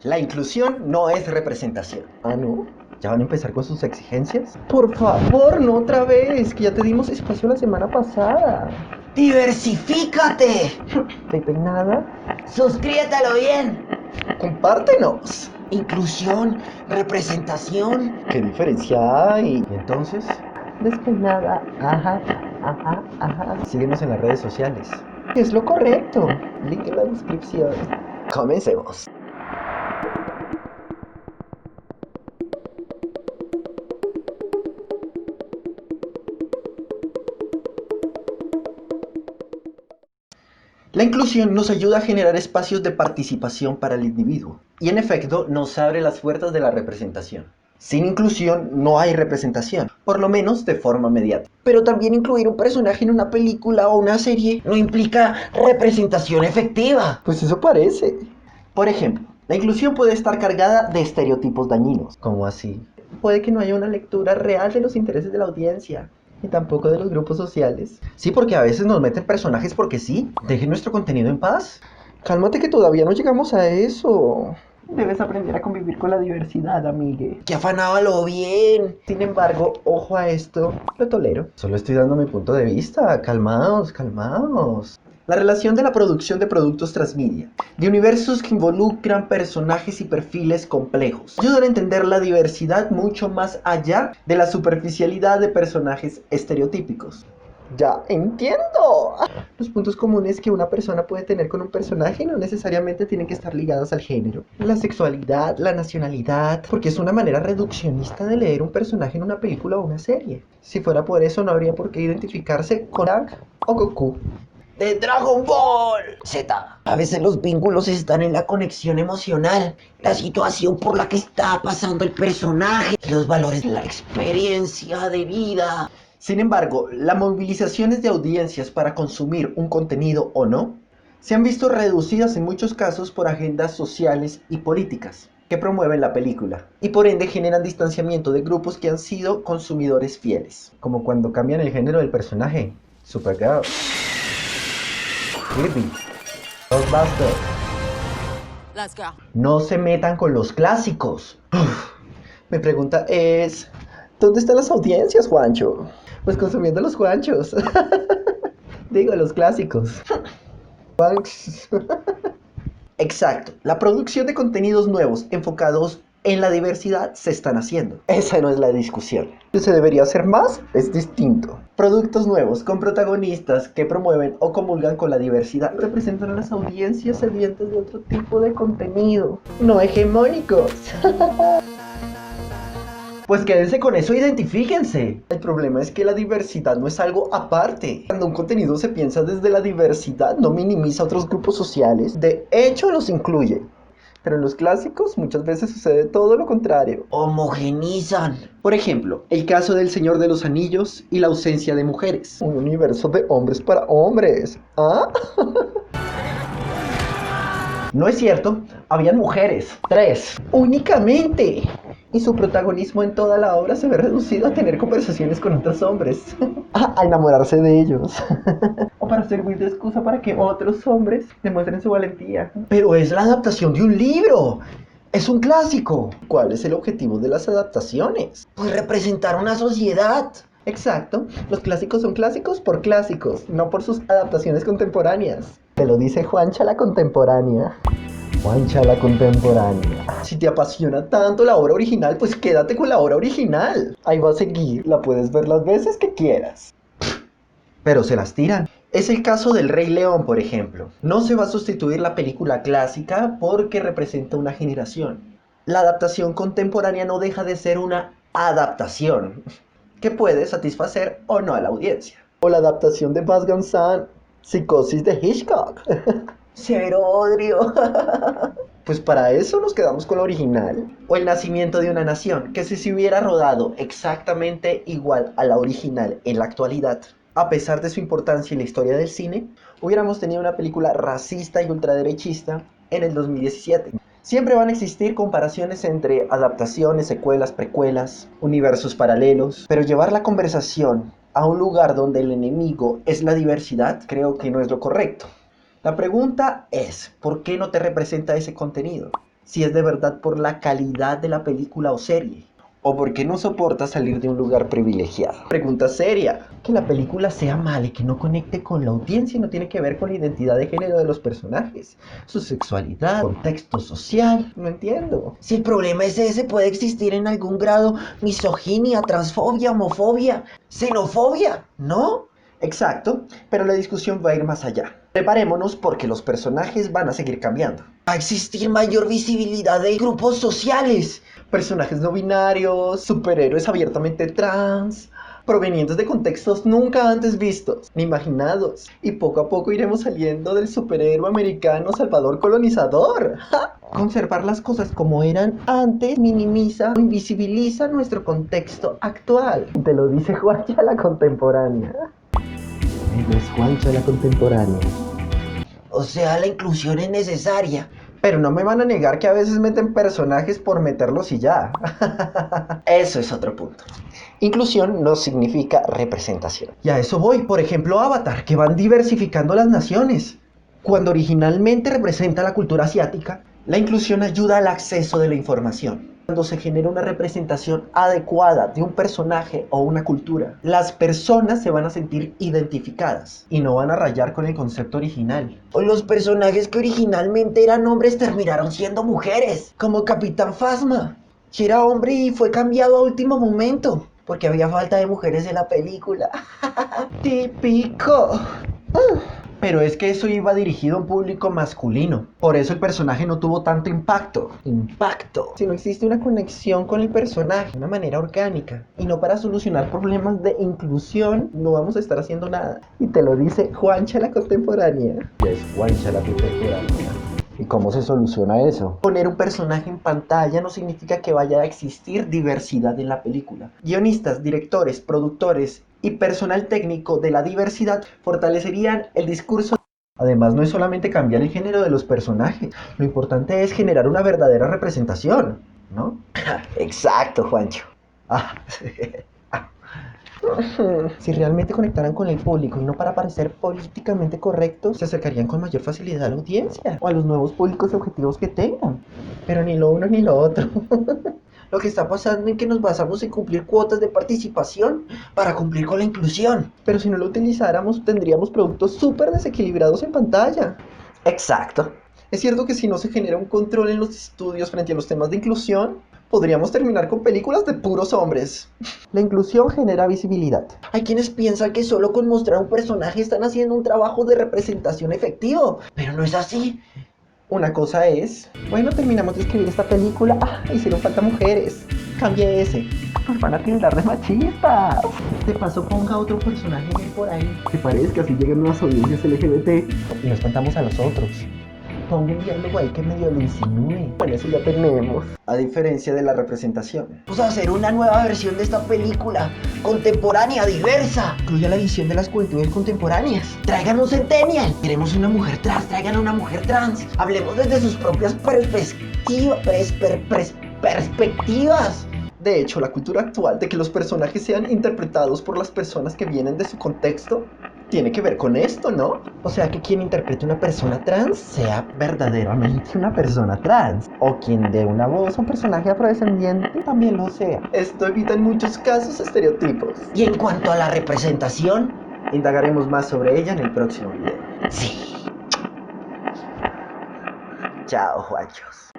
La inclusión no es representación. ¿Ah, no? ¿Ya van a empezar con sus exigencias? Por favor, no otra vez, que ya te dimos espacio la semana pasada. ¡Diversifícate! ¿Estoy peinada? Suscríbetelo bien. ¡Compártenos! Inclusión, representación. ¿Qué diferencia hay? ¿Y entonces? Despeinada. Ajá, ajá, ajá. Síguenos en las redes sociales. Es lo correcto. Link en la descripción. Comencemos. La inclusión nos ayuda a generar espacios de participación para el individuo y en efecto nos abre las puertas de la representación. Sin inclusión no hay representación, por lo menos de forma mediática. Pero también incluir un personaje en una película o una serie no implica representación efectiva. Pues eso parece. Por ejemplo, la inclusión puede estar cargada de estereotipos dañinos. ¿Cómo así? Puede que no haya una lectura real de los intereses de la audiencia. Y tampoco de los grupos sociales. Sí, porque a veces nos meten personajes porque sí. Dejen nuestro contenido en paz. Cálmate que todavía no llegamos a eso. Debes aprender a convivir con la diversidad, amigue. ¡Qué afanábalo bien! Sin embargo, ojo a esto, lo tolero. Solo estoy dando mi punto de vista. Calmaos, calmaos. La relación de la producción de productos transmedia, de universos que involucran personajes y perfiles complejos, ayudan a entender la diversidad mucho más allá de la superficialidad de personajes estereotípicos. Ya entiendo. Los puntos comunes que una persona puede tener con un personaje no necesariamente tienen que estar ligados al género, la sexualidad, la nacionalidad, porque es una manera reduccionista de leer un personaje en una película o una serie. Si fuera por eso, no habría por qué identificarse con Aang o Goku. ¡De Dragon Ball Z! A veces los vínculos están en la conexión emocional, la situación por la que está pasando el personaje, los valores de la experiencia de vida. Sin embargo, las movilizaciones de audiencias para consumir un contenido o no se han visto reducidas en muchos casos por agendas sociales y políticas que promueven la película y por ende generan distanciamiento de grupos que han sido consumidores fieles, como cuando cambian el género del personaje. Supergirl, Kirby, Ghostbusters. Let's go. No se metan con los clásicos. Mi pregunta es, ¿dónde están las audiencias, Juancho? Pues consumiendo los Juanchos. Digo, los clásicos. Banks. Exacto. La producción de contenidos nuevos enfocados en la diversidad se están haciendo. Esa no es la discusión. ¿Se debería hacer más? Es distinto. Productos nuevos con protagonistas que promueven o comulgan con la diversidad representan a las audiencias sedientas de otro tipo de contenido, no hegemónicos. Pues quédense con eso, identifíquense. El problema es que la diversidad no es algo aparte. Cuando un contenido se piensa desde la diversidad, no minimiza otros grupos sociales. De hecho, los incluye. Pero en los clásicos muchas veces sucede todo lo contrario. Homogenizan. Por ejemplo, el caso del Señor de los Anillos y la ausencia de mujeres. Un universo de hombres para hombres. ¿Ah? No es cierto, habían mujeres. 3. Únicamente. Y su protagonismo en toda la obra se ve reducido a tener conversaciones con otros hombres. A enamorarse de ellos. O para servir de excusa para que otros hombres demuestren su valentía. Pero es la adaptación de un libro. Es un clásico. ¿Cuál es el objetivo de las adaptaciones? Pues representar una sociedad. Exacto. Los clásicos son clásicos por clásicos, no por sus adaptaciones contemporáneas. Te lo dice Juancha la contemporánea. Juancha la contemporánea. Si te apasiona tanto la obra original, pues quédate con la obra original. Ahí va a seguir. La puedes ver las veces que quieras. Pero se las tiran. Es el caso del Rey León, por ejemplo. No se va a sustituir la película clásica porque representa una generación. La adaptación contemporánea no deja de ser una adaptación que puede satisfacer o no a la audiencia. O la adaptación de Baz Luhrmann, Psicosis de Hitchcock. Cero odio. Pues para eso nos quedamos con la original. O El nacimiento de una nación, que si se hubiera rodado exactamente igual a la original en la actualidad, a pesar de su importancia en la historia del cine, hubiéramos tenido una película racista y ultraderechista en el 2017. Siempre van a existir comparaciones entre adaptaciones, secuelas, precuelas, universos paralelos, pero llevar la conversación a un lugar donde el enemigo es la diversidad, creo que no es lo correcto. La pregunta es, ¿por qué no te representa ese contenido? si es de verdad por la calidad de la película o serie, o porque no soporta salir de un lugar privilegiado. Pregunta seria. Que la película sea mala y que no conecte con la audiencia no tiene que ver con la identidad de género de los personajes, su sexualidad, contexto social. No entiendo. Si el problema es ese, puede existir en algún grado misoginia, transfobia, homofobia, xenofobia, ¿no? Exacto, pero la discusión va a ir más allá. Preparémonos porque los personajes van a seguir cambiando. Va a existir mayor visibilidad de grupos sociales. Personajes no binarios, superhéroes abiertamente trans, provenientes de contextos nunca antes vistos ni imaginados. Y poco a poco iremos saliendo del superhéroe americano salvador colonizador. ¡Ja! Conservar las cosas como eran antes minimiza o invisibiliza nuestro contexto actual. Te lo dice Juancha la contemporánea. Es Juancha la contemporánea. O sea, la inclusión es necesaria. Pero no me van a negar que a veces meten personajes por meterlos y ya. Eso es otro punto. Inclusión no significa representación. Y a eso voy. Por ejemplo, Avatar, que van diversificando las naciones. Cuando originalmente representa la cultura asiática, la inclusión ayuda al acceso de la información. Cuando se genera una representación adecuada de un personaje o una cultura, las personas se van a sentir identificadas y no van a rayar con el concepto original. O los personajes que originalmente eran hombres terminaron siendo mujeres. Como Capitán Phasma, Que era hombre y fue cambiado a último momento, porque había falta de mujeres en la película. Típico. Pero es que eso iba dirigido a un público masculino. Por eso el personaje no tuvo tanto impacto. Si no existe una conexión con el personaje de una manera orgánica y no para solucionar problemas de inclusión, no vamos a estar haciendo nada. Y te lo dice Juancha la contemporánea. Y es Juancha la contemporánea. ¿Y cómo se soluciona eso? Poner un personaje en pantalla no significa que vaya a existir diversidad en la película. Guionistas, directores, productores y personal técnico de la diversidad fortalecerían el discurso. Además, no es solamente cambiar el género de los personajes. Lo importante es generar una verdadera representación, ¿no? Exacto, Juancho. Si realmente conectaran con el público y no para parecer políticamente correctos, se acercarían con mayor facilidad a la audiencia o a los nuevos públicos objetivos que tengan. Pero ni lo uno ni lo otro. Lo que está pasando es que nos basamos en cumplir cuotas de participación para cumplir con la inclusión. Pero si no lo utilizáramos, tendríamos productos súper desequilibrados en pantalla. Exacto. Es cierto que si no se genera un control en los estudios frente a los temas de inclusión, podríamos terminar con películas de puros hombres. La inclusión genera visibilidad. Hay quienes piensan que solo con mostrar un personaje están haciendo un trabajo de representación efectivo, pero no es así. Una cosa es, bueno, terminamos de escribir esta película, hicieron falta mujeres, cambie ese. Nos van a tildar de machistas. De paso ponga otro personaje por ahí que parezca, así llegan unas audiencias LGBT y nos espantamos a los otros. Ponga un diálogo ahí que medio lo insinúe. Bueno, eso ya tenemos. A diferencia de la representación. Vamos a hacer una nueva versión de esta película, contemporánea, diversa. Incluya la visión de las juventudes contemporáneas. Traigan un centennial. Queremos una mujer trans, traigan a una mujer trans. Hablemos desde sus propias perspectivas. De hecho, la cultura actual de que los personajes sean interpretados por las personas que vienen de su contexto tiene que ver con esto, ¿no? O sea, que quien interprete una persona trans sea verdaderamente una persona trans. O quien dé una voz a un personaje afrodescendiente también lo sea. Esto evita en muchos casos estereotipos. Y en cuanto a la representación, indagaremos más sobre ella en el próximo video. Sí. Chao, Juanchos.